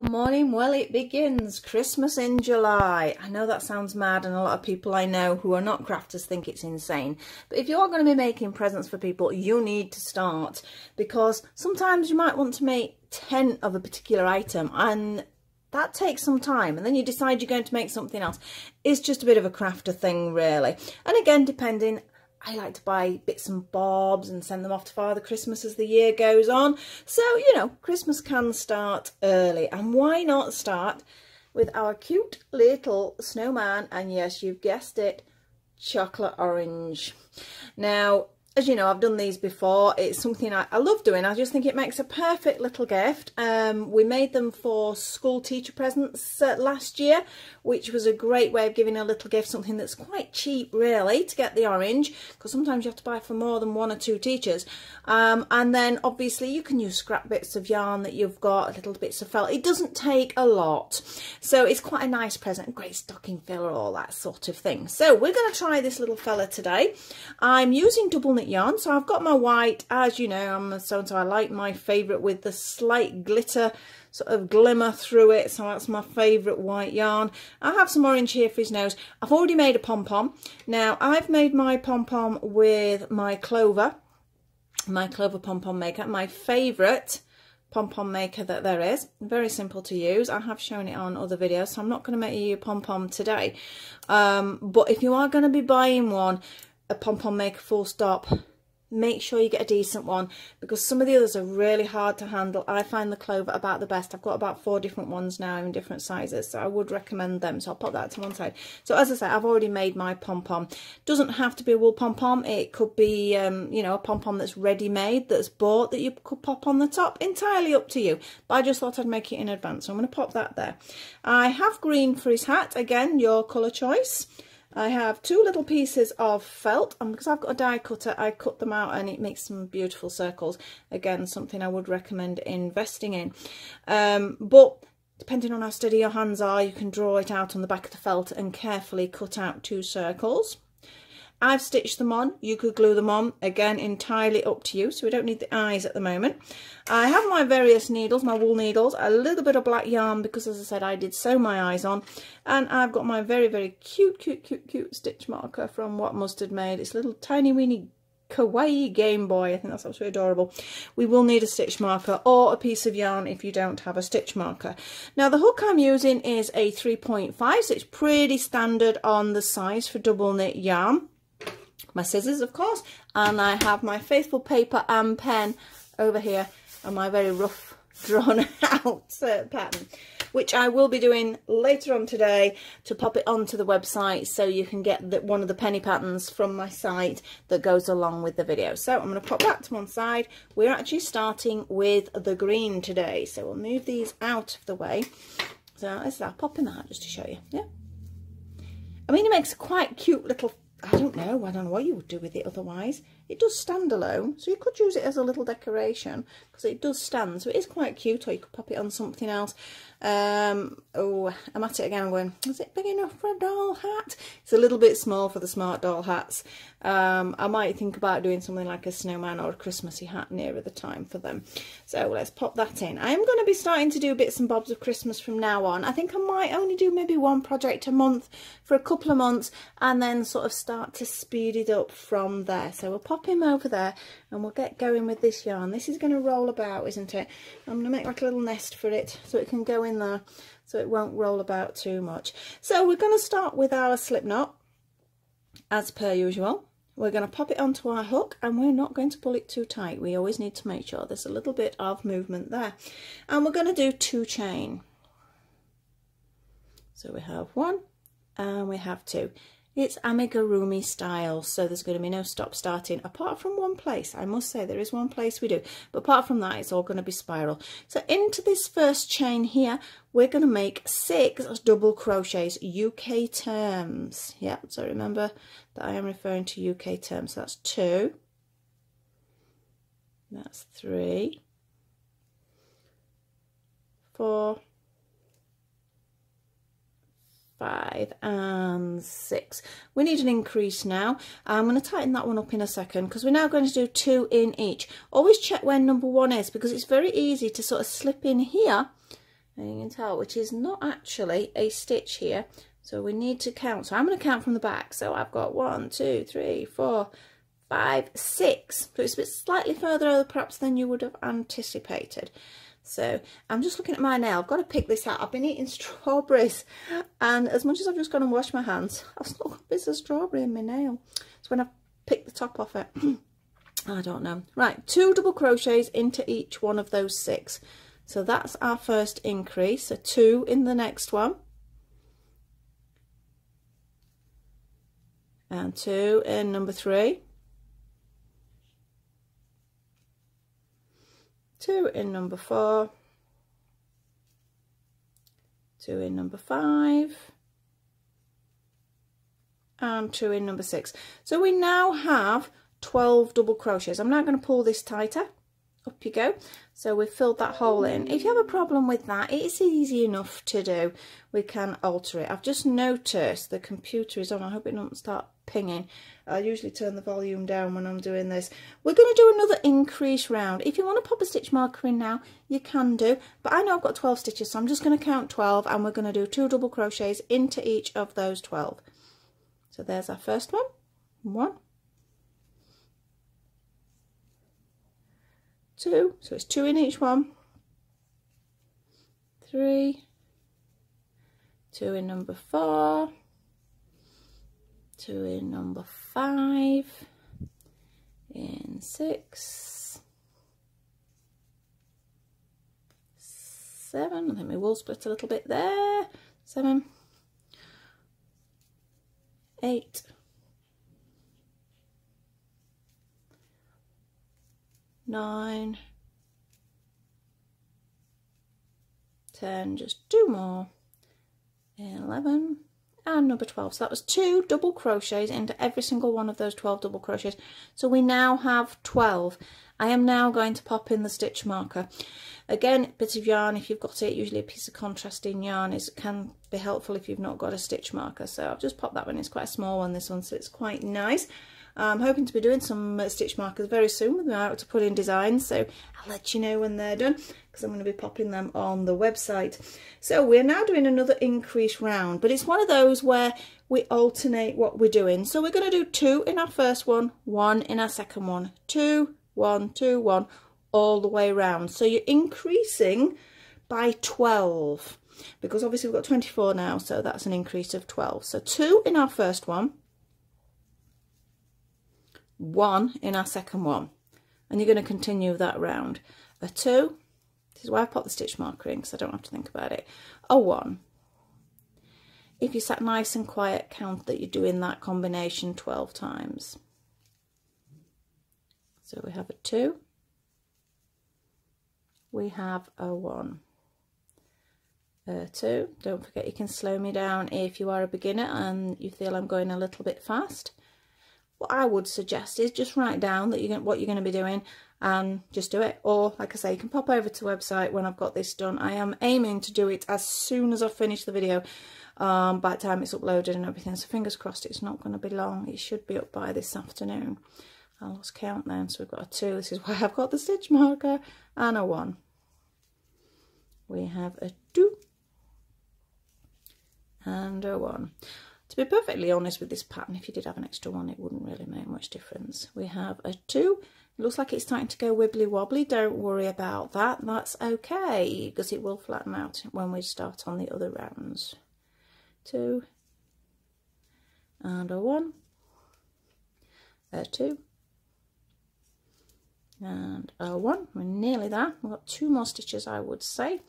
Morning. Well, it begins. Christmas in July. I know that sounds mad, and a lot of people I know who are not crafters think it's insane. But if you're going to be making presents for people, you need to start, because sometimes you might want to make 10 of a particular item, and that takes some time, and then you decide you're going to make something else. It's just a bit of a crafter thing, really. And again, depending, I like to buy bits and bobs and send them off to Father Christmas as the year goes on. So, you know, Christmas can start early. And why not start with our cute little snowman? And yes, you've guessed it, chocolate orange. Now, as you know, I've done these before. It's something I love doing. I just think it makes a perfect little gift. We made them for school teacher presents last year, which was a great way of giving a little gift, something that's quite cheap, really, to get the orange, because sometimes you have to buy for more than 1 or 2 teachers. And then, obviously, you can use scrap bits of yarn that you've got, little bits of felt. It doesn't take a lot. So it's quite a nice present, a great stocking filler, all that sort of thing. So we're going to try this little fella today. I'm using double knit yarn, so I've got my white. As you know, I'm a so-and-so. I like my favourite with the slight glitter, sort of glimmer through it, so that's my favourite white yarn. I have some orange here for his nose. I've already made a pom-pom. Now, I've made my pom-pom with my clover pom-pom maker, my favourite pom-pom maker that there is. Very simple to use. I have shown it on other videos, so I'm not going to make you a pom-pom today. But if you are going to be buying one, a pom-pom maker full stop, make sure you get a decent one, because some of the others are really hard to handle. I find the clover about the best. I've got about 4 different ones now in different sizes, so I would recommend them. So I'll put that to one side. So as I say, I've already made my pom-pom. Doesn't have to be a wool pom-pom. It could be you know, a pom-pom that's ready-made, that's bought, that you could pop on the top. Entirely up to you, but I just thought I'd make it in advance, so I'm going to pop that there. I have green for his hat. Again, your colour choice. I have 2 little pieces of felt, and because I've got a die cutter, I cut them out and it makes some beautiful circles. Again, something I would recommend investing in. But depending on how steady your hands are, you can draw it out on the back of the felt and carefully cut out 2 circles. I've stitched them on. You could glue them on. Again, entirely up to you, so we don't need the eyes at the moment. I have my various needles, my wool needles, a little bit of black yarn, because as I said, I did sew my eyes on. And I've got my very, very cute stitch marker from What Mustard made. It's a little tiny weeny kawaii Game Boy. I think that's absolutely adorable. We will need a stitch marker or a piece of yarn if you don't have a stitch marker. Now, the hook I'm using is a 3.5, so it's pretty standard on the size for double knit yarn. My scissors, of course, and I have my faithful paper and pen over here, and my very rough drawn out pattern, which I will be doing later on today to pop it onto the website, so you can get one of the penny patterns from my site that goes along with the video. So I'm going to pop that to one side. We're actually starting with the green today, so we'll move these out of the way. So I'll pop him out just to show you. Yeah, I mean, it makes a quite cute little, I don't know what you would do with it otherwise. It does stand alone, so you could use it as a little decoration, because it does stand, so it is quite cute, or you could pop it on something else. Oh, I'm at it again, I'm going, is it big enough for a doll hat? It's a little bit small for the smart doll hats. I might think about doing something like a snowman or a Christmassy hat nearer the time for them. So let's pop that in. I am going to be starting to do bits and bobs of Christmas from now on. I think I might only do maybe 1 project a month for a couple of months, and then sort of start to speed it up from there. So we'll pop him over there and we'll get going with this yarn. This is going to roll about, isn't it? I'm going to make like a little nest for it so it can go in there, so it won't roll about too much. So we're going to start with our slip knot as per usual. We're going to pop it onto our hook, and we're not going to pull it too tight. We always need to make sure there's a little bit of movement there. And we're going to do 2 chain. So we have 1 and we have 2. It's amigurumi style, so there's going to be no stop starting, apart from one place. I must say there is one place we do, but apart from that, it's all going to be spiral. So into this first chain here, we're going to make 6 double crochets, UK terms. Yeah, so remember that I am referring to UK terms. So that's 2, that's 3, 4, 5 and 6. We need an increase now. I'm going to tighten that one up in a second, because we're now going to do 2 in each. Always check where number 1 is, because it's very easy to sort of slip in here and you can tell which is not actually a stitch here, so we need to count. So I'm going to count from the back. So I've got 1, 2, 3, 4, 5, 6. So it's a bit slightly further over perhaps than you would have anticipated. So I'm just looking at my nail. I've got to pick this out. I've been eating strawberries, and as much as I've just gone and washed my hands, I've still got bits of strawberry in my nail. So when I've picked the top off it, I don't know. Right, 2 double crochets into each one of those 6. So that's our first increase. So 2 in the next one. And 2 in number 3. 2 in number 4. 2 in number 5. And 2 in number 6. So we now have 12 double crochets. I'm now going to pull this tighter. Up you go. So we've filled that hole in. If you have a problem with that, it's easy enough to do. We can alter it. I've just noticed the computer is on. I hope it doesn't start pinging. I usually turn the volume down when I'm doing this. We're going to do another increase round. If you want to pop a stitch marker in now, you can do. But I know I've got 12 stitches, so I'm just going to count 12, and we're going to do 2 double crochets into each of those 12. So there's our first one. 1. 2, so it's 2 in each one. 3, 2 in number 4, 2 in number 5, in 6, 7, I think my wool split a little bit there, 7, 8, 9, 10, just 2 more, 11, and number 12. So that was 2 double crochets into every single one of those 12 double crochets. So we now have 12. I am now going to pop in the stitch marker. Again, bit of yarn if you've got it, usually a piece of contrasting yarn can be helpful if you've not got a stitch marker. So I've just popped that one. It's quite a small one, this one, so it's quite nice. I'm hoping to be doing some stitch markers very soon with me out to put in designs, so I'll let you know when they're done, because I'm going to be popping them on the website. So we're now doing another increase round, but it's one of those where we alternate what we're doing. So we're going to do 2 in our first one, 1 in our second one, 2, 1, 2, 1, all the way round. So you're increasing by 12, because obviously we've got 24 now, so that's an increase of 12. So 2 in our first one, 1 in our second one, and you're going to continue that round. A 2, this is why I've put the stitch marker in, because I don't have to think about it. A 1. If you sat nice and quiet, count that you're doing that combination 12 times. So we have a 2, we have a 1, a 2. Don't forget you can slow me down if you are a beginner and you feel I'm going a little bit fast. What I would suggest is just write down that what you're going to be doing and just do it. Or, like I say, you can pop over to the website when I've got this done. I am aiming to do it as soon as I finish the video, by the time it's uploaded and everything. So fingers crossed it's not going to be long. It should be up by this afternoon. I lost count then. So we've got a 2. This is why I've got the stitch marker. And a 1. We have a 2. And a 1. To be perfectly honest with this pattern, if you did have an extra one, it wouldn't really make much difference. We have a 2. It looks like it's starting to go wibbly wobbly. Don't worry about that. That's okay, because it will flatten out when we start on the other rounds. 2. And a 1. A 2. And a 1. We're nearly there. We've got 2 more stitches, I would say.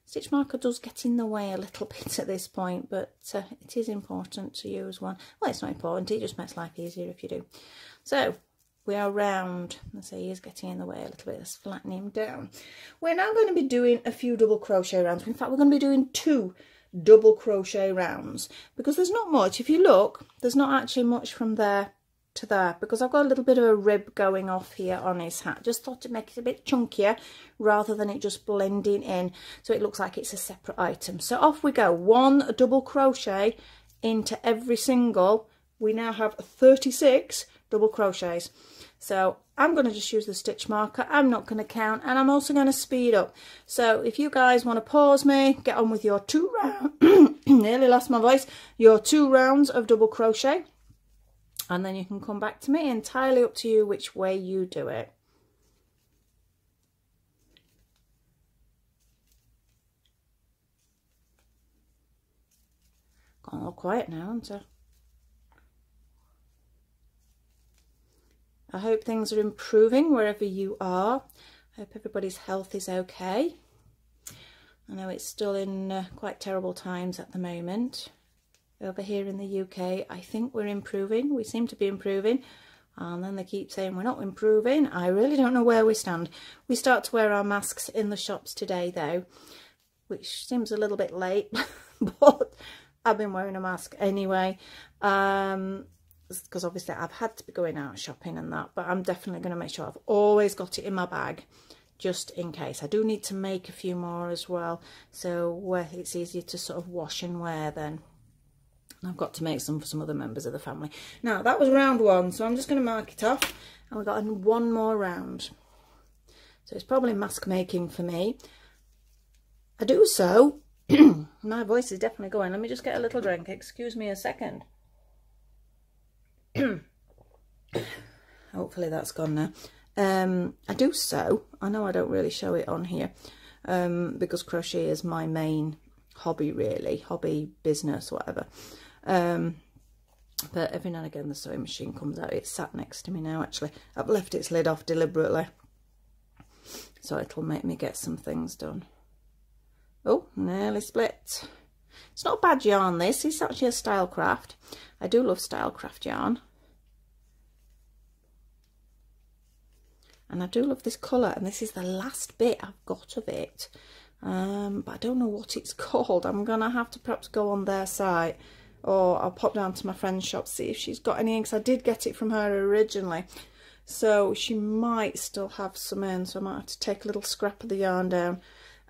Stitch marker does get in the way a little bit at this point, but it is important to use one. Well, it's not important, it just makes life easier if you do. So we are round. Let's say he is getting in the way a little bit. Let's flatten him down. We're now going to be doing a few double crochet rounds. In fact, we're going to be doing 2 double crochet rounds, because there's not much. If you look, there's not actually much from there to there, because I've got a little bit of a rib going off here on his hat. Just thought to make it a bit chunkier rather than it just blending in, so it looks like it's a separate item. So off we go. 1 double crochet into every single. We now have 36 double crochets. So I'm going to just use the stitch marker. I'm not going to count, and I'm also going to speed up. So if you guys want to pause me, get on with your 2 rounds, nearly lost my voice, your 2 rounds of double crochet, and then you can come back to me. Entirely up to you which way you do it. Gone all quiet now, isn't it? I hope things are improving wherever you are. I hope everybody's health is okay. I know it's still in quite terrible times at the moment. Over here in the UK, I think we're improving. We seem to be improving. And then they keep saying we're not improving. I really don't know where we stand. We start to wear our masks in the shops today though, which seems a little bit late, but I've been wearing a mask anyway. Because obviously I've had to be going out shopping and that, but I'm definitely going to make sure I've always got it in my bag just in case. I do need to make a few more as well, so it's easier to sort of wash and wear then. I've got to make some for some other members of the family. Now that was round 1, so I'm just going to mark it off, and we've got 1 more round. So it's probably mask making for me. I do so. My voice is definitely going. Let me just get a little drink. Excuse me a second. Hopefully that's gone now. I do sew. I know I don't really show it on here because crochet is my main hobby, really, hobby, business, whatever. But every now and again the sewing machine comes out. It's sat next to me now actually. I've left its lid off deliberately so it'll make me get some things done. Oh, nearly split. It's not bad yarn, this. It's actually a Stylecraft. I do love Stylecraft yarn. And I do love this colour, and this is the last bit I've got of it. But I don't know what it's called. I'm going to have to perhaps go on their site, or I'll pop down to my friend's shop, see if she's got any, because I did get it from her originally. So she might still have some in, so I might have to take a little scrap of the yarn down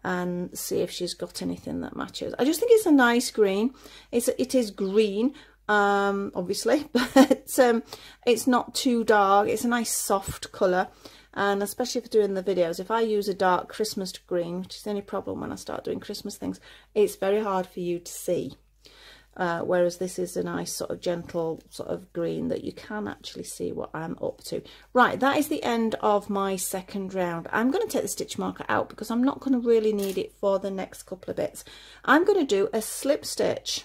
and see if she's got anything that matches. I just think it's a nice green. It is green, obviously, but it's not too dark. It's a nice soft colour, and especially for doing the videos, if I use a dark Christmas green, which is the only problem when I start doing Christmas things, it's very hard for you to see. Whereas this is a nice sort of gentle sort of green that you can actually see what I'm up to. Right, that is the end of my second round. I'm going to take the stitch marker out because I'm not going to really need it for the next couple of bits. I'm going to do a slip stitch.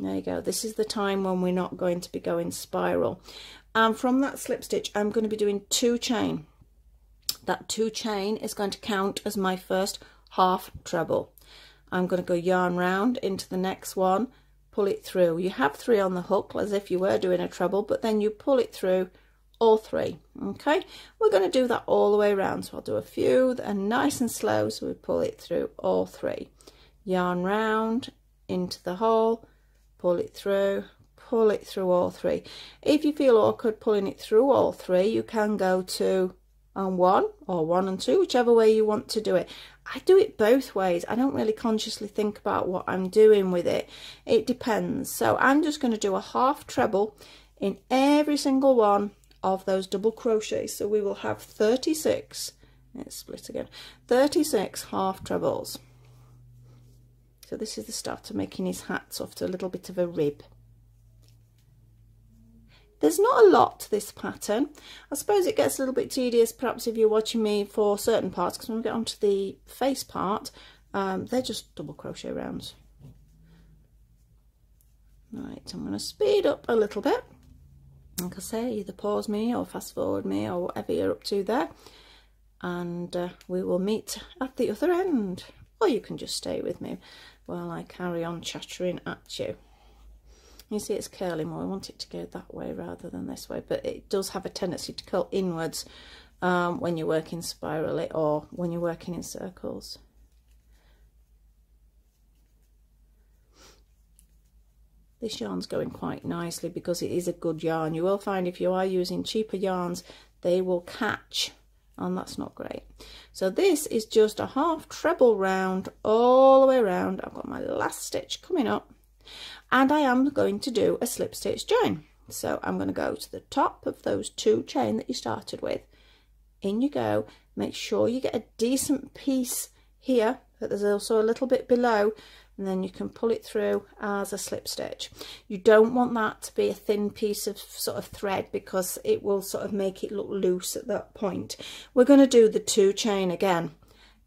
There you go. This is the time when we're not going to be going spiral. And from that slip stitch, I'm going to be doing 2 chain. That 2 chain is going to count as my first half treble. I'm going to go yarn round into the next one, pull it through. You have 3 on the hook as if you were doing a treble, but then you pull it through all 3. Okay, we're going to do that all the way around. So I'll do a few and nice and slow, so we pull it through all 3. Yarn round into the hole, pull it through all 3. If you feel awkward pulling it through all 3, you can go 2 and 1 or 1 and 2, whichever way you want to do it. I do it both ways. I don't really consciously think about what I'm doing with it. It depends. So I'm just going to do a half treble in every single one of those double crochets. So we will have 36, let's split again, 36 half trebles. So this is the start of making his hat, so after a little bit of a rib. There's not a lot to this pattern. I suppose it gets a little bit tedious perhaps if you're watching me for certain parts, because when we get onto the face part, they're just double crochet rounds. Right, I'm going to speed up a little bit. Like I say, either pause me or fast forward me or whatever you're up to there, and we will meet at the other end. Or you can just stay with me while I carry on chattering at you. You see it's curling more. I want it to go that way rather than this way, but it does have a tendency to curl inwards when you're working spirally or when you're working in circles. This yarn's going quite nicely because it is a good yarn. You will find if you are using cheaper yarns, they will catch, and that's not great. So this is just a half treble round all the way around. I've got my last stitch coming up, and I am going to do a slip stitch join. So I'm going to go to the top of those 2 chain that you started with. In you go. Make sure you get a decent piece here, but there's also a little bit below, and then you can pull it through as a slip stitch. You don't want that to be a thin piece of sort of thread, because it will sort of make it look loose at that point. We're going to do the 2 chain again.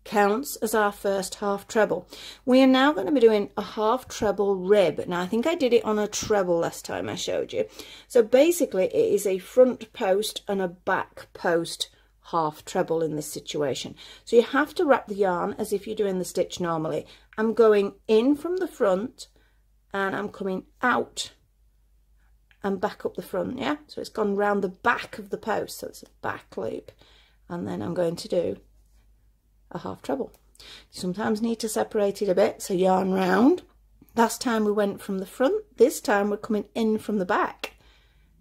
Counts as our first half treble. We are now going to be doing a half treble rib. Now I think I did it on a treble last time I showed you. So basically it is a front post and a back post half treble in this situation. So you have to wrap the yarn as if you're doing the stitch normally. I'm going in from the front and I'm coming out and back up the front, yeah? So it's gone round the back of the post, so it's a back loop. And then I'm going to do a half treble. You sometimes need to separate it a bit, so yarn round. Last time we went from the front, this time we're coming in from the back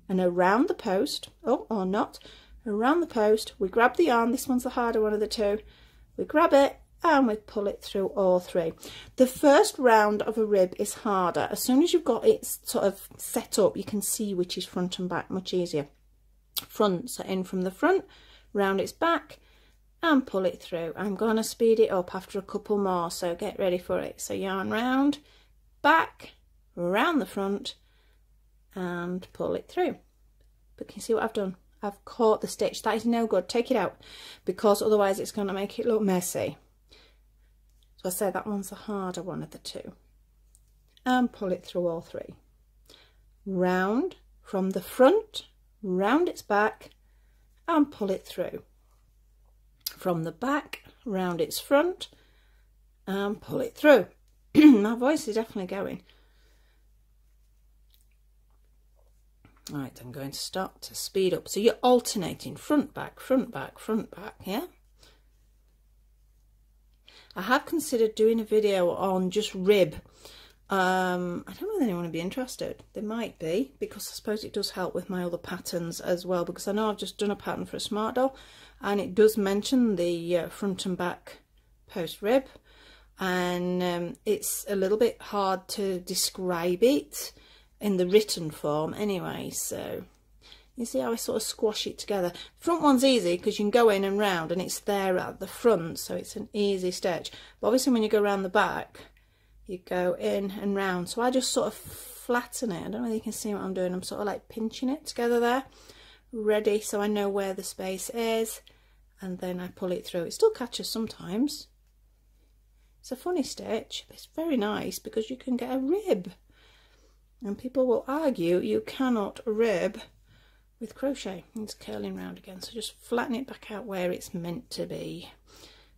and around the post, oh, or not, around the post, we grab the yarn, this one's the harder one of the 2, we grab it and we pull it through all 3. The first round of a rib is harder. As soon as you've got it sort of set up, you can see which is front and back much easier. Front, so in from the front, round its back, and pull it through. I'm going to speed it up after a couple more, so get ready for it. So yarn round, back, round the front, and pull it through. But can you see what I've done? I've caught the stitch. That is no good. Take it out, because otherwise it's going to make it look messy. So I say that one's the harder one of the 2. And pull it through all 3. Round from the front, round its back, and pull it through. From the back, round its front, and pull it through. My voice is definitely going. Right, I'm going to start to speed up. So you're alternating front, back, front, back, front, back, yeah? I have considered doing a video on just rib. I don't know if anyone would be interested. They might be, because I suppose it does help with my other patterns as well, because I know I've just done a pattern for a smart doll and it does mention the front and back post rib, and it's a little bit hard to describe it in the written form anyway. So you see how I sort of squash it together. Front one's easy because you can go in and round and it's there at the front, so it's an easy stitch. But obviously when you go around the back, you go in and round. So I just sort of flatten it. I don't know whether you can see what I'm doing. I'm sort of like pinching it together there, ready, so I know where the space is, and then I pull it through. It still catches sometimes. It's a funny stitch. It's very nice because you can get a rib. And people will argue you cannot rib with crochet. It's curling round again, so just flatten it back out where it's meant to be.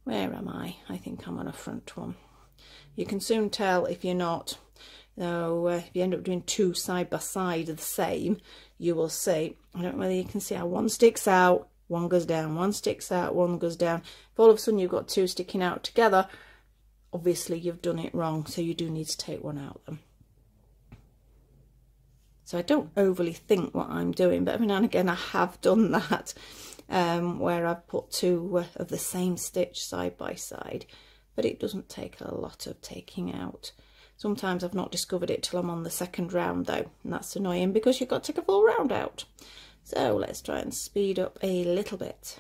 Where am I? I think I'm on a front one. You can soon tell if you're not. So if you end up doing 2 side by side of the same, you will see. I don't know whether you can see how one sticks out, one goes down, one sticks out, one goes down. If all of a sudden you've got 2 sticking out together, obviously you've done it wrong, so you do need to take one out of them. So I don't overly think what I'm doing, but every now and again I have done that, where I've put 2 of the same stitch side by side, but it doesn't take a lot of taking out. Sometimes I've not discovered it till I'm on the 2nd round though, and that's annoying because you've got to take a full round out. So let's try and speed up a little bit.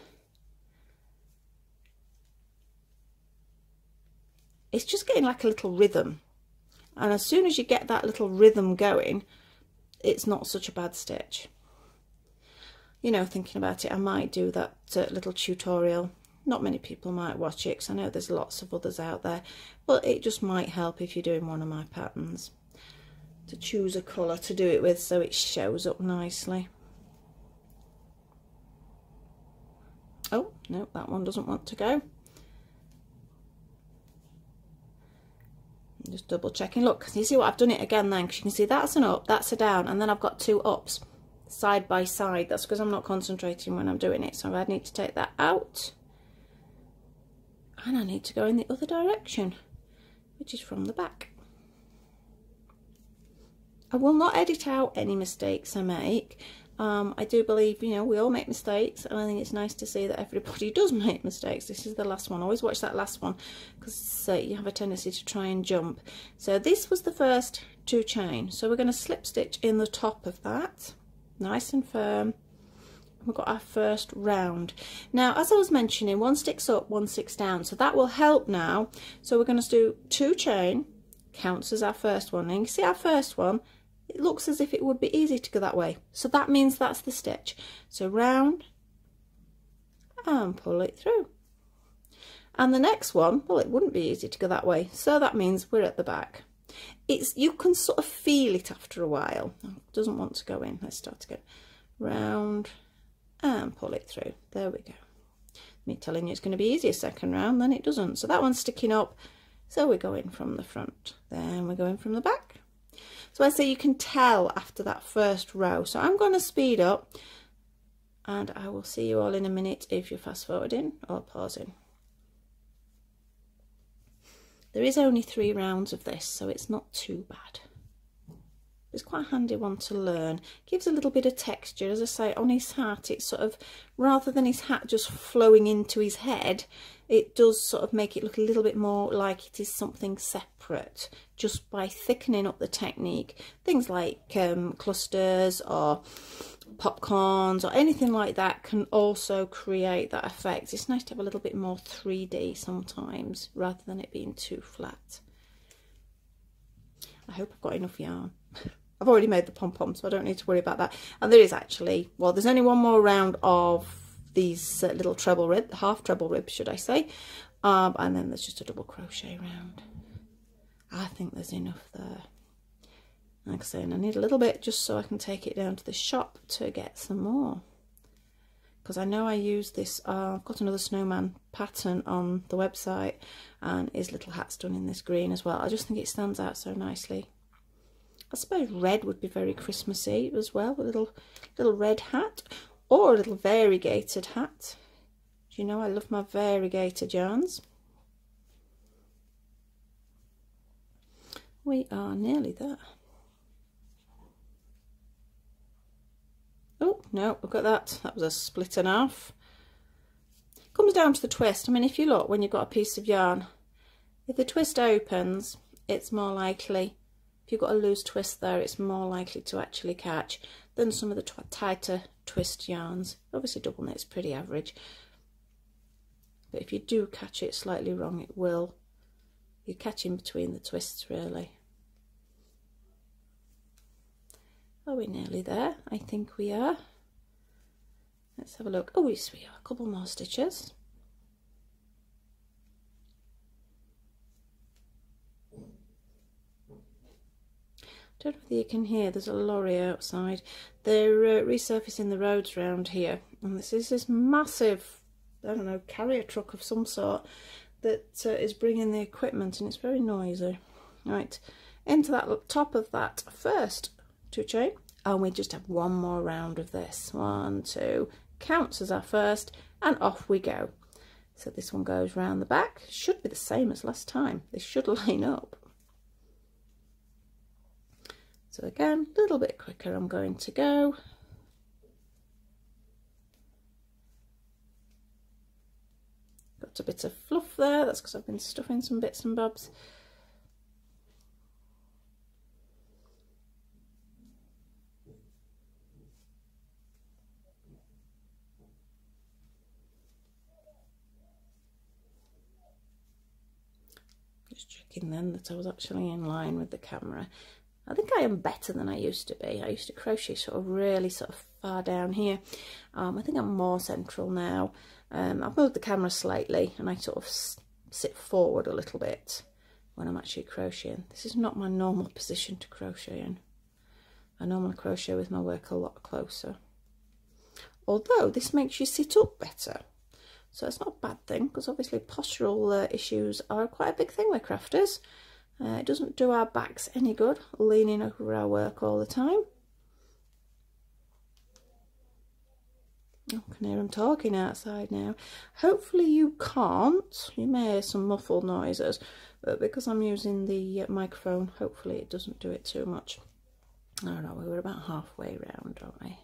It's just getting like a little rhythm, and as soon as you get that little rhythm going, it's not such a bad stitch. You know, thinking about it, I might do that little tutorial. Not many people might watch it because I know there's lots of others out there, but it just might help if you're doing one of my patterns to choose a colour to do it with so it shows up nicely. Oh no, that one doesn't want to go. Just double checking. Look, you see what I've done it again then, because you can see that's an up, that's a down, and then I've got 2 ups side by side. That's because I'm not concentrating when I'm doing it, so I need to take that out, and I need to go in the other direction, which is from the back. I will not edit out any mistakes I make. I do believe, you know, we all make mistakes, and I think it's nice to see that everybody does make mistakes. This is the last one. Always watch that last one, because you have a tendency to try and jump. So this was the first 2 chain. So we're going to slip stitch in the top of that. nice and firm. We've got our first round. Now, as I was mentioning, one sticks up, one sticks down, so that will help now. So we're going to do 2 chain, counts as our first one. And you can see our first one, it looks as if it would be easy to go that way. So that means that's the stitch. So round and pull it through. And the next one, well, it wouldn't be easy to go that way. So that means we're at the back. You can sort of feel it after a while. Oh, it doesn't want to go in. Let's start again. Round and pull it through. There we go. Me telling you it's going to be easier second round, then it doesn't. So that one's sticking up. So we're going from the front. Then we're going from the back. So I say you can tell after that first row. So I'm going to speed up, and I will see you all in a minute if you're fast forwarding or pausing. There is only 3 rounds of this, so it's not too bad. It's quite a handy one to learn. Gives a little bit of texture. As I say, on his hat, it's sort of, rather than his hat just flowing into his head, it does sort of make it look a little bit more like it is something separate, just by thickening up the technique. Things like clusters or popcorns or anything like that can also create that effect. It's nice to have a little bit more 3D sometimes, rather than it being too flat. I hope I've got enough yarn. I've already made the pom-poms, so I don't need to worry about that. And there is actually, well, there's only one more round of these little treble rib, half treble rib, should I say. And then there's just a double crochet round. I think there's enough there. Like I say, and I need a little bit just so I can take it down to the shop to get some more. Because I know I use this, I've got another snowman pattern on the website, and his little hat's done in this green as well. I just think it stands out so nicely. I suppose red would be very Christmassy as well, a little red hat, or a little variegated hat. Do you know I love my variegated yarns? We are nearly there. Oh, no, look at that. That was a split in half. Comes down to the twist. I mean, if you look, when you've got a piece of yarn, if the twist opens, it's more likely, if you've got a loose twist there, it's more likely to actually catch than some of the tighter twist yarns. Obviously double knit's pretty average, but if you do catch it slightly wrong, it will. You're catching between the twists really. Are we nearly there? I think we are. Let's have a look. Oh yes, we are. A couple more stitches. Don't know if you can hear, there's a lorry outside. They're resurfacing the roads around here, and this is this massive, I don't know, carrier truck of some sort that is bringing the equipment, and it's very noisy. Right, into that top of that first 2 chain, and we just have one more round of this. 1, 2, counts as our first, and off we go. So this one goes round the back. Should be the same as last time. They should line up. So again, a little bit quicker I'm going to go. Got a bit of fluff there, that's because I've been stuffing some bits and bobs. Just checking then that I was actually in line with the camera. I think I am better than I used to be. I used to crochet sort of really sort of far down here. I think I'm more central now. I've moved the camera slightly, and I sort of sit forward a little bit when I'm actually crocheting. This is not my normal position to crochet in. I normally crochet with my work a lot closer. Although this makes you sit up better. So it's not a bad thing, because obviously postural issues are quite a big thing with crafters. It doesn't do our backs any good, leaning over our work all the time. I can hear them talking outside now. Hopefully you can't. You may hear some muffled noises, but because I'm using the microphone, hopefully it doesn't do it too much. I don't know, we were about halfway round, aren't we?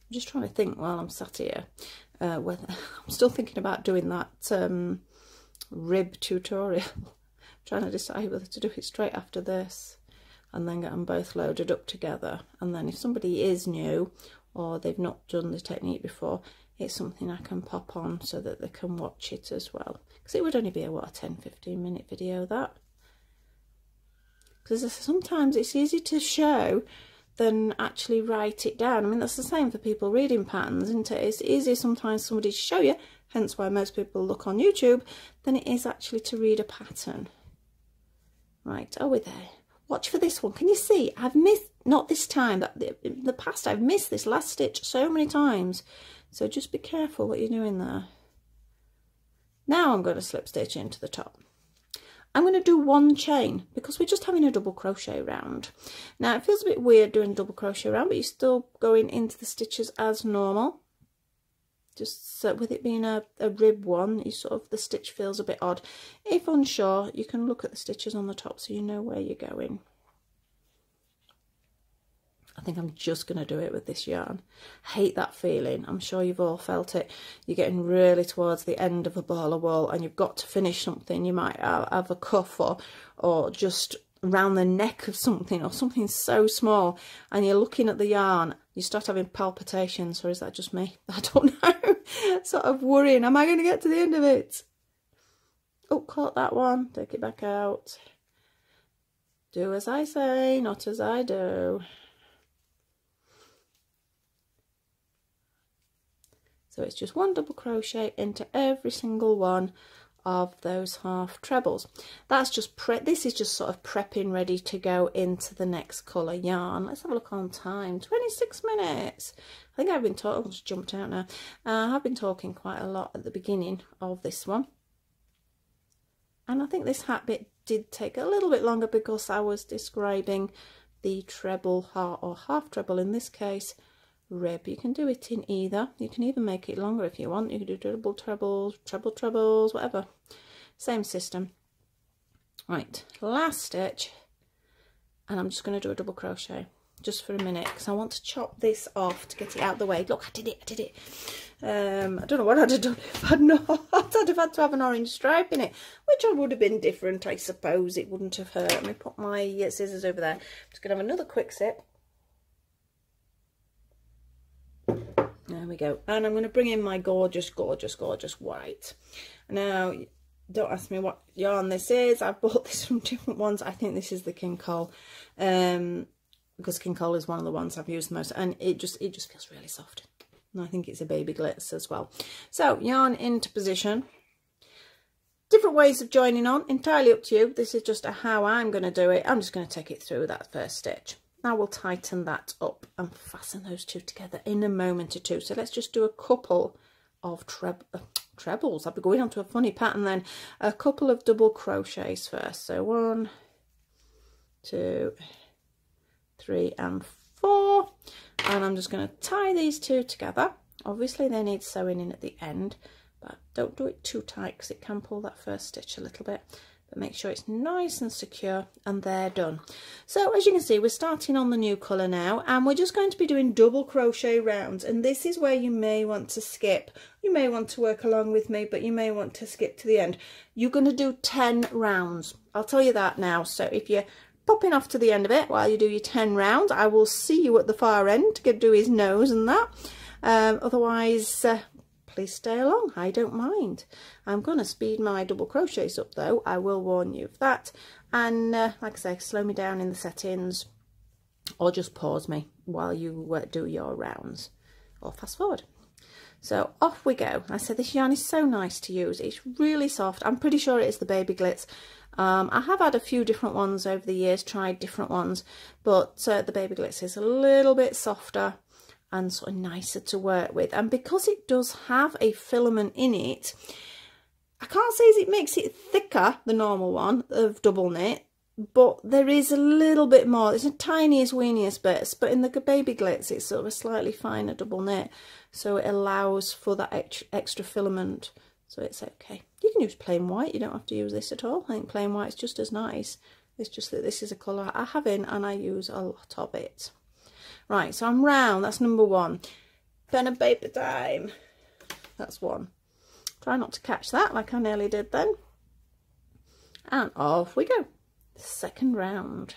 I'm just trying to think while I'm sat here whether I'm still thinking about doing that rib tutorial. I'm trying to decide whether to do it straight after this and then get them both loaded up together. And then if somebody is new or they've not done the technique before, it's something I can pop on so that they can watch it as well. Because it would only be a, what, a 10-15 minute video, that. Because sometimes it's easy to show than actually write it down. I mean, that's the same for people reading patterns, isn't it? It's easier sometimes somebody to show you, hence why most people look on YouTube, than it is actually to read a pattern. Right, are we there? Watch for this one. Can you see? I've missed, not this time, but in the past I've missed this last stitch so many times. So just be careful what you're doing there. Now I'm going to slip stitch into the top. I'm going to do one chain because we're just having a double crochet round. Now it feels a bit weird doing a double crochet round, but you're still going into the stitches as normal. Just with it being a rib one, you sort of, the stitch feels a bit odd. If unsure, you can look at the stitches on the top so you know where you're going. I think I'm just going to do it with this yarn. I hate that feeling. I'm sure you've all felt it. You're getting really towards the end of a ball of wool and you've got to finish something. You might have a cuff or just around the neck of something or something so small, and you're looking at the yarn. You start having palpitations, or is that just me? I don't know. Sort of worrying, am I going to get to the end of it? Oh, caught that one. Take it back out. Do as I say, not as I do. So it's just one double crochet into every single one of those half trebles. That's just this is just sort of prepping ready to go into the next colour yarn. Let's have a look on time. 26 minutes. I think I've been talking, I'll just jumped out now. I've been talking quite a lot at the beginning of this one. And I think this hat bit did take a little bit longer because I was describing the treble or half treble in this case rib. You can do it in either. You can even make it longer if you want. You can do double trebles, treble trebles, whatever. Same system. Right, last stitch, and I'm just going to do a double crochet just for a minute because I want to chop this off to get it out of the way. Look, I did it. I don't know what I'd have done if I'd not. I'd have had to have an orange stripe in it, which would have been different, I suppose. It wouldn't have hurt. Let me put my scissors over there. I'm just going to have another quick sip. There we go. And I'm going to bring in my gorgeous, gorgeous, gorgeous white. Now, don't ask me what yarn this is. I've bought this from different ones. I think this is the King Cole, because King Cole is one of the ones I've used the most, and it just feels really soft. And I think it's a baby glitz as well. So yarn into position. Different ways of joining on, entirely up to you. This is just how I'm going to do it. I'm just going to take it through that first stitch. Now we'll tighten that up and fasten those two together in a moment or two. So let's just do a couple of trebles. I'll be going on to a funny pattern then. A couple of double crochets first. So 1, 2, 3 and 4. And I'm just going to tie these two together. Obviously they need sewing in at the end, but don't do it too tight because it can pull that first stitch a little bit. But make sure it's nice and secure, and they're done. So as you can see, we're starting on the new colour now, and we're just going to be doing double crochet rounds, and this is where you may want to skip. You may want to work along with me, but you may want to skip to the end. You're going to do 10 rounds. I'll tell you that now. So if you're popping off to the end of it while you do your 10 rounds, I will see you at the far end to do his nose and that. Otherwise, please stay along, I don't mind. I'm going to speed my double crochets up though, I will warn you of that. And like I say, slow me down in the settings, or just pause me while you do your rounds, or fast forward. So off we go. I said this yarn is so nice to use, it's really soft. I'm pretty sure it is the Baby Glitz. I have had a few different ones over the years, tried different ones, but the Baby Glitz is a little bit softer and sort of nicer to work with, and because it does have a filament in it, I can't say it makes it thicker, the normal one of double knit, but there is a little bit more. It's the tiniest weeniest bits, but in the Baby Glitz it's sort of a slightly finer double knit, so it allows for that extra filament, so it's okay. You can use plain white, you don't have to use this at all. I think plain white's just as nice. It's just that this is a colour I have in and I use a lot of it. Right, so I'm round, that's number 1. Pen and paper time. That's 1. Try not to catch that like I nearly did then. And off we go. Second round.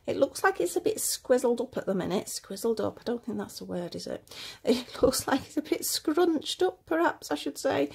It looks like it's a bit squizzled up at the minute. Squizzled up, I don't think that's a word, is it? It looks like it's a bit scrunched up, perhaps I should say.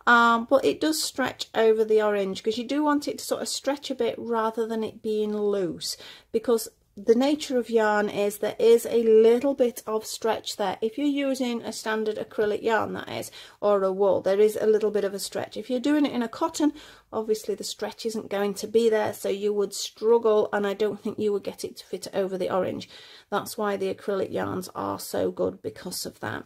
But it does stretch over the orange, because you do want it to sort of stretch a bit rather than it being loose, because the nature of yarn is there is a little bit of stretch there. If you're using a standard acrylic yarn, that is, or a wool, there is a little bit of a stretch. If you're doing it in a cotton, obviously the stretch isn't going to be there, so you would struggle, and I don't think you would get it to fit over the orange. That's why the acrylic yarns are so good, because of that.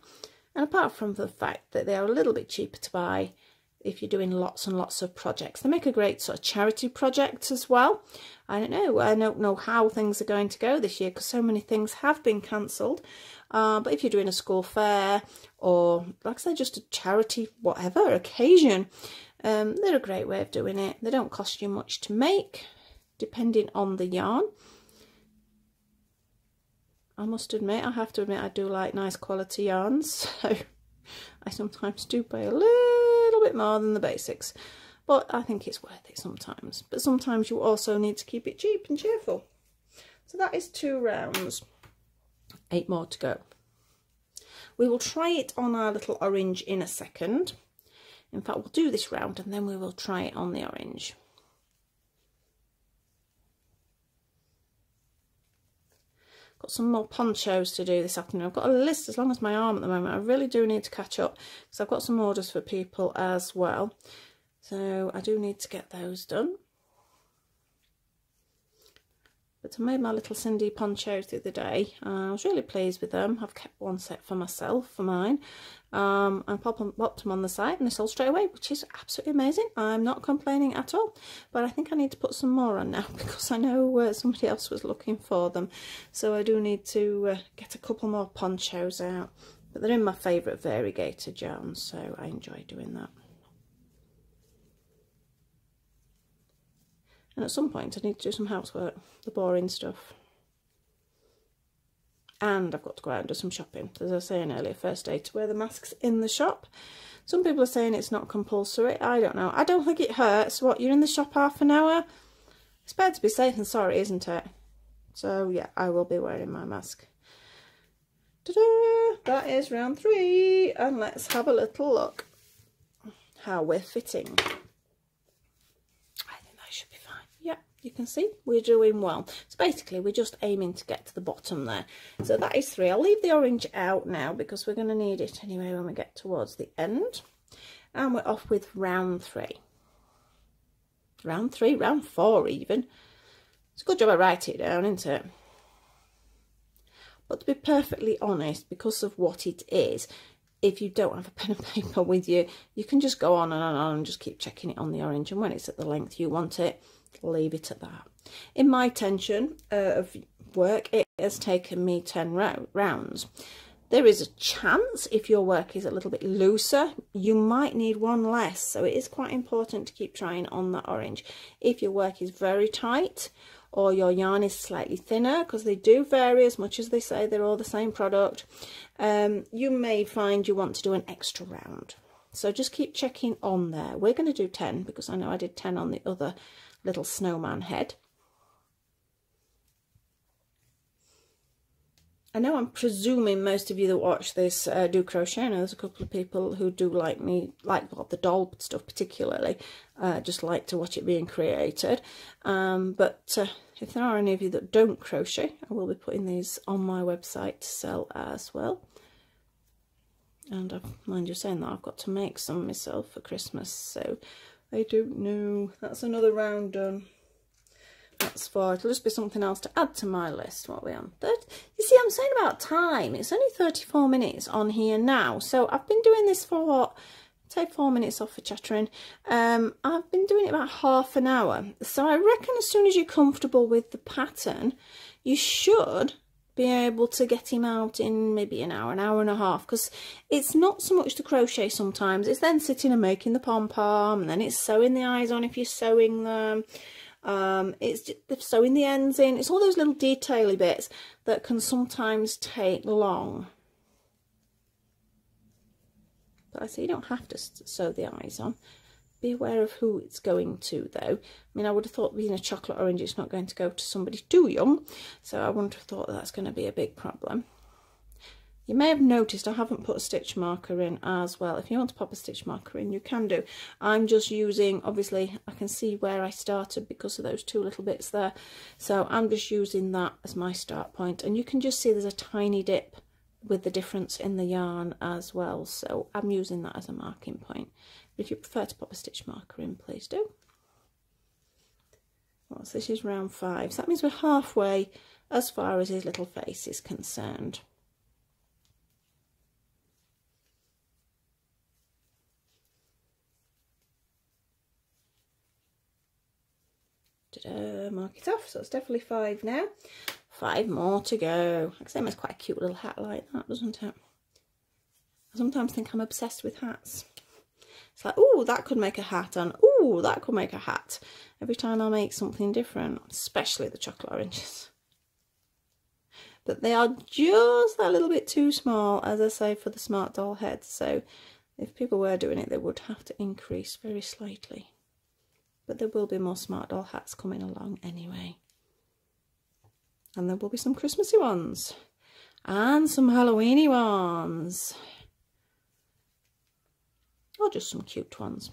And apart from the fact that they are a little bit cheaper to buy if you're doing lots and lots of projects. They make a great sort of charity project as well. I don't know how things are going to go this year, because so many things have been cancelled. But if you're doing a school fair, or like I say, just a charity whatever occasion, they're a great way of doing it. They don't cost you much to make, depending on the yarn. I must admit, I have to admit, I do like nice quality yarns, so I sometimes do pay a little bit more than the basics, but I think it's worth it sometimes. But sometimes you also need to keep it cheap and cheerful. So that is 2 rounds, 8 more to go. We will try it on our little orange in a second. In fact, we'll do this round and then we will try it on the orange. Got some more ponchos to do this afternoon. I've got a list as long as my arm at the moment. I really do need to catch up, because I've got some orders for people as well. So I do need to get those done. But I made my little Cindy ponchos the other day. I was really pleased with them. I've kept one set for myself, for mine. And popped them on the site and they sold straight away, which is absolutely amazing. I'm not complaining at all. But I think I need to put some more on now, because I know somebody else was looking for them. So I do need to get a couple more ponchos out. But they're in my favourite variegated yarns, so I enjoy doing that. And at some point I need to do some housework, the boring stuff. And I've got to go out and do some shopping. As I was saying earlier, first day to wear the masks in the shop. Some people are saying it's not compulsory. I don't know. I don't think it hurts. What, you're in the shop half an hour? It's better to be safe than sorry, isn't it? So yeah, I will be wearing my mask. Ta-da! That is round 3. And let's have a little look how we're fitting. Should be fine. Yeah, you can see we're doing well. So basically we're just aiming to get to the bottom there. So that is 3. I'll leave the orange out now, because we're going to need it anyway when we get towards the end. And we're off with round 3. Round 3, round 4 even. It's a good job I write it down, isn't it? But to be perfectly honest, because of what it is, if you don't have a pen and paper with you, you can just go on and just keep checking it on the orange, and when it's at the length you want it, leave it at that. In my tension of work, it has taken me 10 rounds. There is a chance, if your work is a little bit looser, you might need 1 less, so it is quite important to keep trying on that orange. If your work is very tight, or your yarn is slightly thinner, because they do vary as much as they say they're all the same product, you may find you want to do an extra round. So just keep checking on there. We're going to do 10, because I know I did 10 on the other little snowman head. I know I'm presuming most of you that watch this do crochet. I know there's a couple of people who do like me, like the doll stuff particularly, just like to watch it being created. But if there are any of you that don't crochet, I will be putting these on my website to sell as well. And I mind you saying that I've got to make some myself for Christmas, so I don't know. That's another round done. That's 4. It'll just be something else to add to my list. What are we on? You see, I'm saying about time. It's only 34 minutes on here now. So I've been doing this for what? Take 4 minutes off for chattering. I've been doing it about half an hour. So I reckon as soon as you're comfortable with the pattern, you should be able to get him out in maybe an hour and a half, because it's not so much the crochet sometimes. It's then sitting and making the pom-pom, and then it's sewing the eyes on if you're sewing them. It's just sewing the ends in. It's all those little detaily bits that can sometimes take long. But I say you don't have to sew the eyes on. Be aware of who it's going to, though. I mean, I would have thought being a chocolate orange, it's not going to go to somebody too young, so I wouldn't have thought that's going to be a big problem. You may have noticed I haven't put a stitch marker in as well. If you want to pop a stitch marker in, you can do. I'm just using, obviously, I can see where I started because of those two little bits there, so I'm just using that as my start point, and you can just see there's a tiny dip with the difference in the yarn as well, so I'm using that as a marking point. But if you prefer to pop a stitch marker in, please do. Well, so this is round 5, so that means we're halfway as far as his little face is concerned. Mark it off, so it's definitely 5 now. 5 more to go. Like I say, it's quite a cute little hat like that, doesn't it? I sometimes think I'm obsessed with hats. It's like, oh, that could make a hat, and oh, that could make a hat. Every time I make something different, especially the chocolate oranges. But they are just a little bit too small, as I say, for the smart doll head. So if people were doing it, they would have to increase very slightly. But there will be more smart doll hats coming along anyway. And there will be some Christmassy ones. And some Halloweeny ones. Or just some cute ones.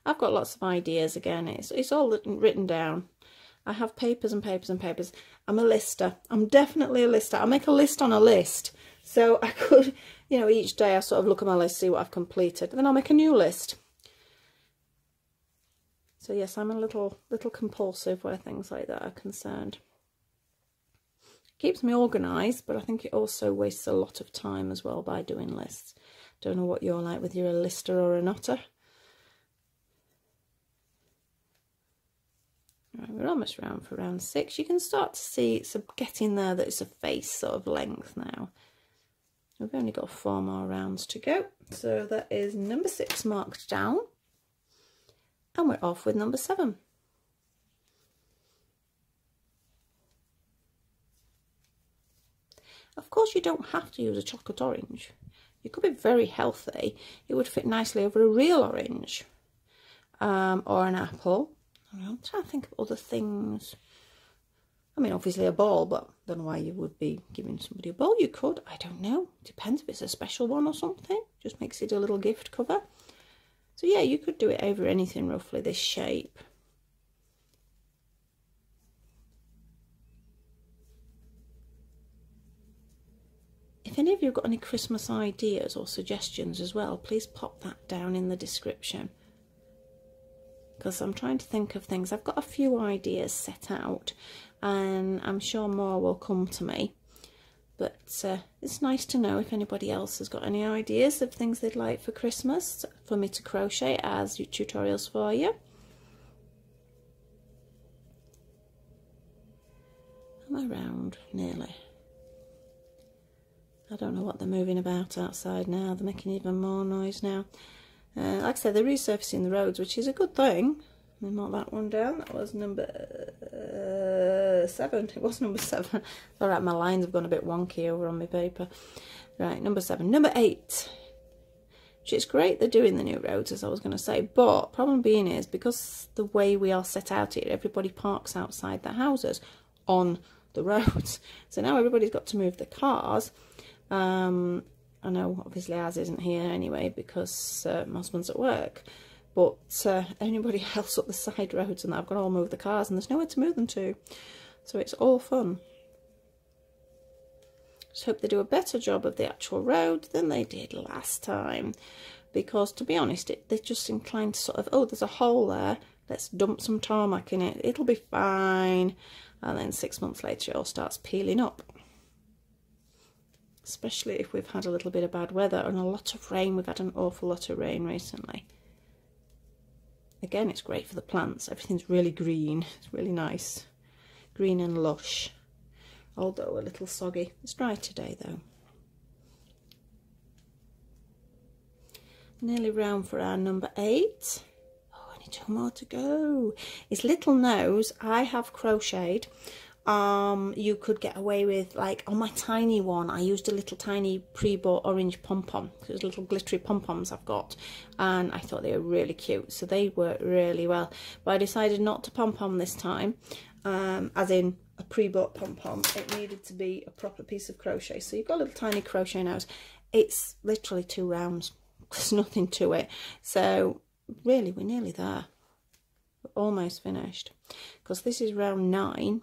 I've got lots of ideas again. It's all written down. I have papers and papers and papers. I'm a lister. I'm definitely a lister. I'll make a list on a list. So I could, you know, each day I sort of look at my list, see what I've completed. And then I'll make a new list. So yes, I'm a little compulsive where things like that are concerned. Keeps me organised, but I think it also wastes a lot of time as well by doing lists. Don't know what you're like, whether you're a lister or a knotter. Right, we're almost round for round 6. You can start to see it's getting there that it's a face sort of length now. We've only got 4 more rounds to go. So that is number 6 marked down. And we're off with number 7. Of course, you don't have to use a chocolate orange. You could be very healthy. It would fit nicely over a real orange or an apple. I'm trying to think of other things. I mean, obviously a ball, but I don't know why you would be giving somebody a ball. You could, I don't know. Depends if it's a special one or something. Just makes it a little gift cover. So yeah, you could do it over anything roughly this shape. If any of you have got any Christmas ideas or suggestions as well, please pop that down in the description. Because I'm trying to think of things. I've got a few ideas set out and I'm sure more will come to me. But it's nice to know if anybody else has got any ideas of things they'd like for Christmas for me to crochet as tutorials for you. Am I round? Nearly. I don't know what they're moving about outside now. They're making even more noise now. Like I said, they're resurfacing the roads, which is a good thing. Let me mark that one down. That was number 7. It was number 7. Alright, my lines have gone a bit wonky over on my paper. Right, number 7. Number 8. Which is great they're doing the new roads, as I was going to say. But problem being is, because the way we are set out here, everybody parks outside their houses on the roads. So now everybody's got to move the cars. I know, obviously ours isn't here anyway, because my husband's at work. But anybody else up the side roads and that, I've got to all move the cars and there's nowhere to move them to. So it's all fun. Just hope they do a better job of the actual road than they did last time. Because to be honest, they're just inclined to sort of, oh, there's a hole there, let's dump some tarmac in it, it'll be fine. And then 6 months later it all starts peeling up. Especially if we've had a little bit of bad weather and a lot of rain. We've had an awful lot of rain recently. Again, it's great for the plants. Everything's really green. It's really nice. Green and lush. Although a little soggy. It's dry today though. Nearly round for our number 8. Oh, only 2 more to go. His little nose I have crocheted you could get away with, like on my tiny one, I used a little tiny pre-bought orange pom-pom. There's little glittery pom-poms I've got, and I thought they were really cute, so they worked really well. But I decided not to pom-pom this time, as in a pre-bought pom-pom. It needed to be a proper piece of crochet. So you've got a little tiny crochet nose. It's literally 2 rounds. There's nothing to it. So really, we're nearly there. We're almost finished, because this is round 9.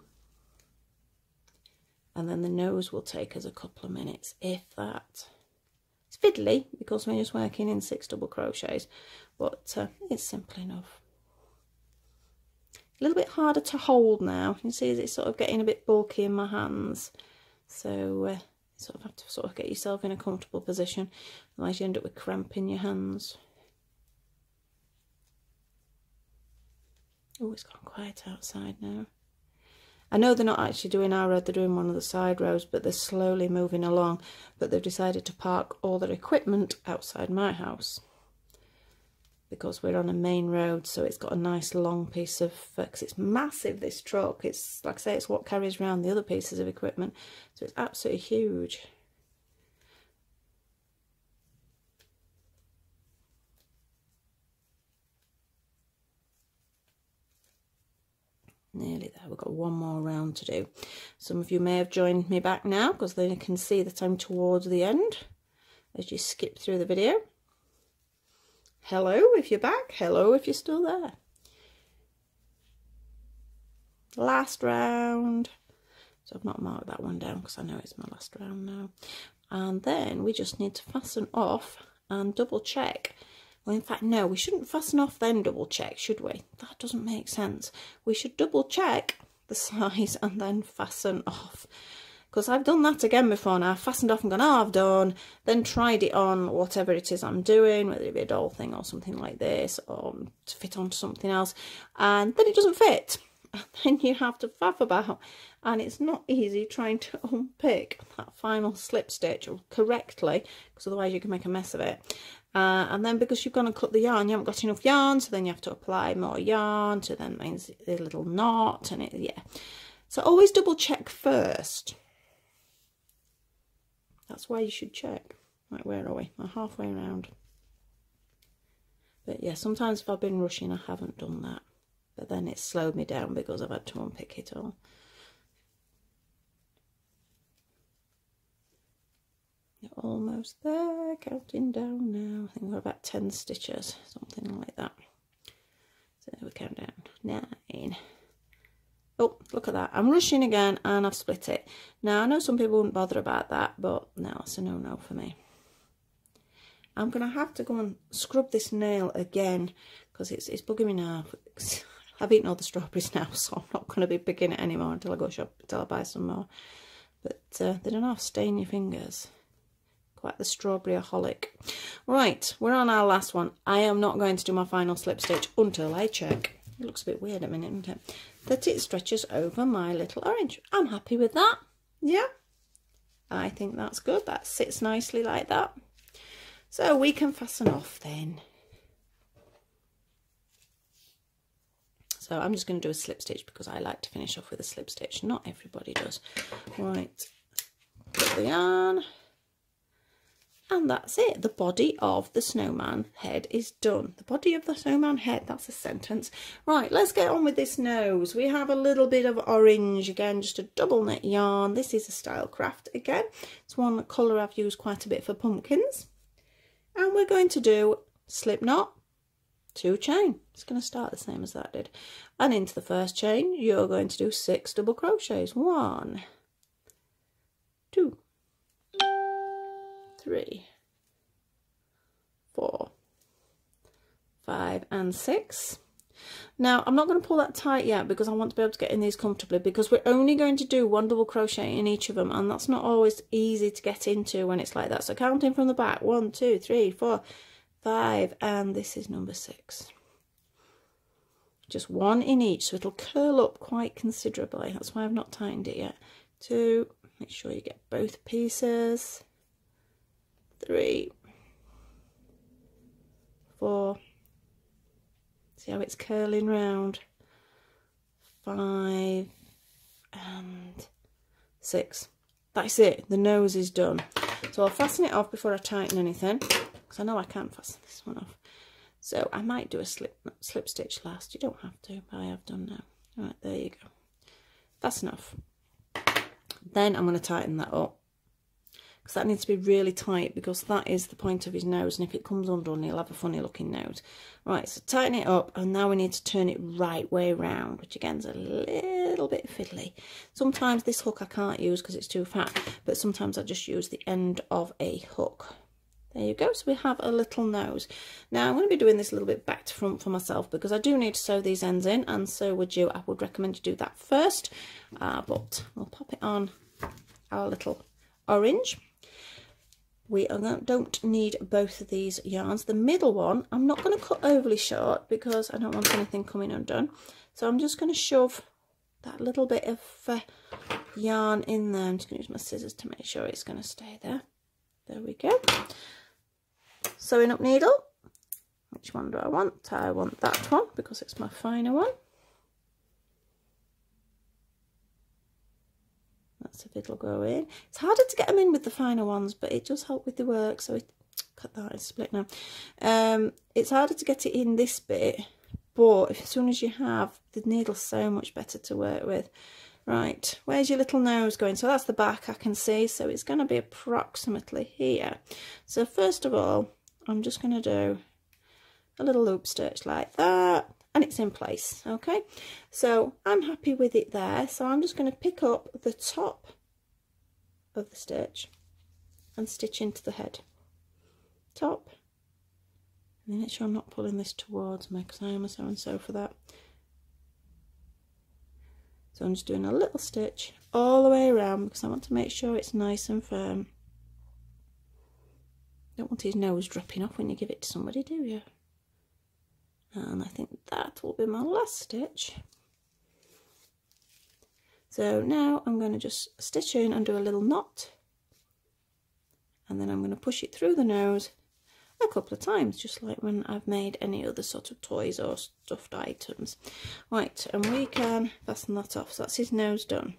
And then the nose will take us a couple of minutes, if that. It's fiddly because we're just working in 6 double crochets, but it's simple enough. A little bit harder to hold now. You can see it's sort of getting a bit bulky in my hands. So you sort of have to sort of get yourself in a comfortable position, otherwise you end up with cramp in your hands. Oh, it's gone quiet outside now. I know they're not actually doing our road, they're doing one of the side roads, but they're slowly moving along. But they've decided to park all their equipment outside my house, because we're on a main road, so it's got a nice long piece of, because it's massive, this truck. It's, like I say, it's what carries around the other pieces of equipment, so it's absolutely huge. Nearly there. We've got one more round to do. Some of you may have joined me back now, because then you can see that I'm towards the end as you skip through the video. Hello if you're back. Hello if you're still there. Last round. So I've not marked that one down because I know it's my last round now. And then we just need to fasten off and double check. Well, in fact, no, we shouldn't fasten off then double check, should we? That doesn't make sense. We should double check the size and then fasten off. Because I've done that again before now. I've fastened off and gone, oh, I've done. Then tried it on whatever it is I'm doing, whether it be a doll thing or something like this, or to fit onto something else. And then it doesn't fit. And then you have to faff about. And it's not easy trying to unpick that final slip stitch correctly, because otherwise you can make a mess of it. And then because you're going to cut the yarn, you haven't got enough yarn, so then you have to apply more yarn, so then means a little knot, and yeah. So always double check first. That's why you should check. Right, where are we? We're halfway around. But yeah, sometimes if I've been rushing, I haven't done that. But then it's slowed me down because I've had to unpick it all. You're almost there, counting down now. I think we're about 10 stitches, something like that. So we count down. 9. Oh, look at that. I'm rushing again and I've split it. Now, I know some people wouldn't bother about that, but no, it's a no-no for me. I'm going to have to go and scrub this nail again because it's bugging me now. I've eaten all the strawberries now, so I'm not going to be picking it anymore until I go shop, until I buy some more. But they don't have to stain your fingers. Quite the strawberry-aholic. Right, we're on our last one. I am not going to do my final slip stitch until I check. It looks a bit weird at the minute, doesn't it? That it stretches over my little orange. I'm happy with that. Yeah, I think that's good. That sits nicely like that. So we can fasten off then. So I'm just going to do a slip stitch because I like to finish off with a slip stitch. Not everybody does. Right, put the yarn. And that's it. The body of the snowman head is done. The body of the snowman head, that's a sentence. Right, let's get on with this nose. We have a little bit of orange, again, just a double knit yarn. This is a style craft again. It's one colour I've used quite a bit for pumpkins. And we're going to do slip knot, 2 chain. It's going to start the same as that did. And into the first chain, you're going to do 6 double crochets. 1, 2, 3, 4, 5 and 6. Now I'm not going to pull that tight yet because I want to be able to get in these comfortably, because we're only going to do 1 double crochet in each of them, and that's not always easy to get into when it's like that. So counting from the back, 1, 2, 3, 4, 5, and this is number 6. Just 1 in each, so it'll curl up quite considerably. That's why I've not tightened it yet. 2, make sure you get both pieces. 3, 4, see how it's curling round, 5 and 6. That's it, the nose is done. So I'll fasten it off before I tighten anything, because I know I can't fasten this one off. So I might do a slip stitch last. You don't have to, but I have done now. All right, there you go. That's enough. Then I'm going to tighten that up, because that needs to be really tight, because that is the point of his nose, and if it comes undone he'll have a funny looking nose. Right, so tighten it up, and now we need to turn it right way round, which again is a little bit fiddly. Sometimes this hook I can't use because it's too fat, but sometimes I just use the end of a hook. There you go, so we have a little nose. Now I'm going to be doing this a little bit back to front for myself, because I do need to sew these ends in, and so would you. I would recommend you do that first, but we'll pop it on our little orange. We don't need both of these yarns. The middle one I'm not going to cut overly short, because I don't want anything coming undone. So I'm just going to shove that little bit of yarn in there. I'm just going to use my scissors to make sure it's going to stay there. There we go. Sewing up needle. Which one do I want? I want that one, because it's my finer one. That's if it'll go in. It's harder to get them in with the finer ones, but it does help with the work. So cut that, it's split now. It's harder to get it in this bit, but as soon as you have, the needle's so much better to work with. Right, where's your little nose going? So that's the back I can see, so it's going to be approximately here. So first of all, I'm just going to do a little loop stitch like that, and it's in place. Okay, so I'm happy with it there, so I'm just going to pick up the top of the stitch and stitch into the head. Top, and make sure I'm not pulling this towards me, because I am a sew and sew for that. So I'm just doing a little stitch all the way around, because I want to make sure it's nice and firm. Don't want his nose dropping off when you give it to somebody, do you? And I think that will be my last stitch. So now I'm going to just stitch in and do a little knot, and then I'm going to push it through the nose a couple of times, just like when I've made any other sort of toys or stuffed items. Right, and we can fasten that off. So that's his nose done.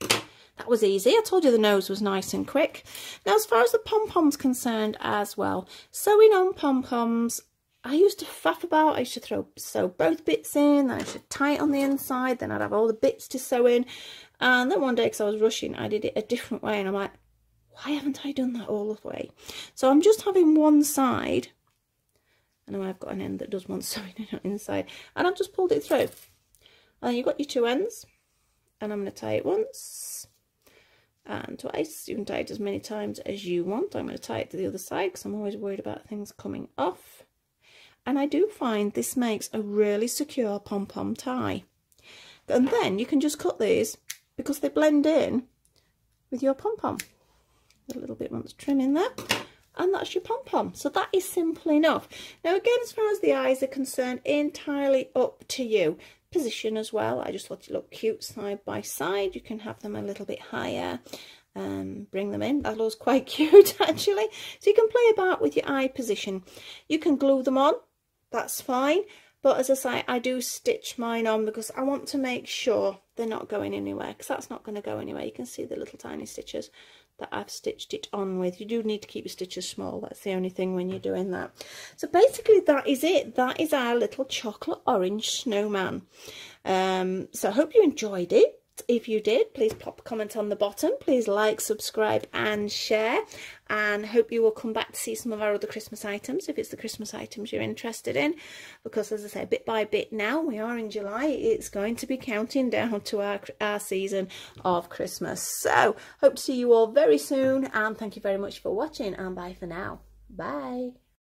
That was easy. I told you the nose was nice and quick. Now, as far as the pom-poms concerned as well, sewing on pom-poms, I used to faff about. I used to sew both bits in, then I should tie it on the inside, then I'd have all the bits to sew in. And then one day, because I was rushing, I did it a different way, and I'm like, why haven't I done that all the way? So I'm just having one side. I know I've got an end that does want sewing inside, and I've just pulled it through. And you've got your two ends, and I'm going to tie it once and twice. You can tie it as many times as you want. I'm going to tie it to the other side, because I'm always worried about things coming off. And I do find this makes a really secure pom-pom tie. And then you can just cut these, because they blend in with your pom-pom. A little bit wants trimming there, and that's your pom-pom. So that is simple enough. Now again, as far as the eyes are concerned, entirely up to you. Position as well, I just thought it looked cute side by side. You can have them a little bit higher, bring them in. That looks quite cute actually. So you can play about with your eye position. You can glue them on, that's fine, but as I say, I do stitch mine on, because I want to make sure they're not going anywhere, because that's not going to go anywhere. You can see the little tiny stitches that I've stitched it on with. You do need to keep your stitches small, that's the only thing when you're doing that. So basically that is it. That is our little chocolate orange snowman. So I hope you enjoyed it. If you did, please pop a comment on the bottom. Please like, subscribe and share, and hope you will come back to see some of our other Christmas items, if it's the Christmas items you're interested in, because as I say, bit by bit now, we are in July, it's going to be counting down to our season of Christmas. So hope to see you all very soon, and thank you very much for watching, and bye for now. Bye.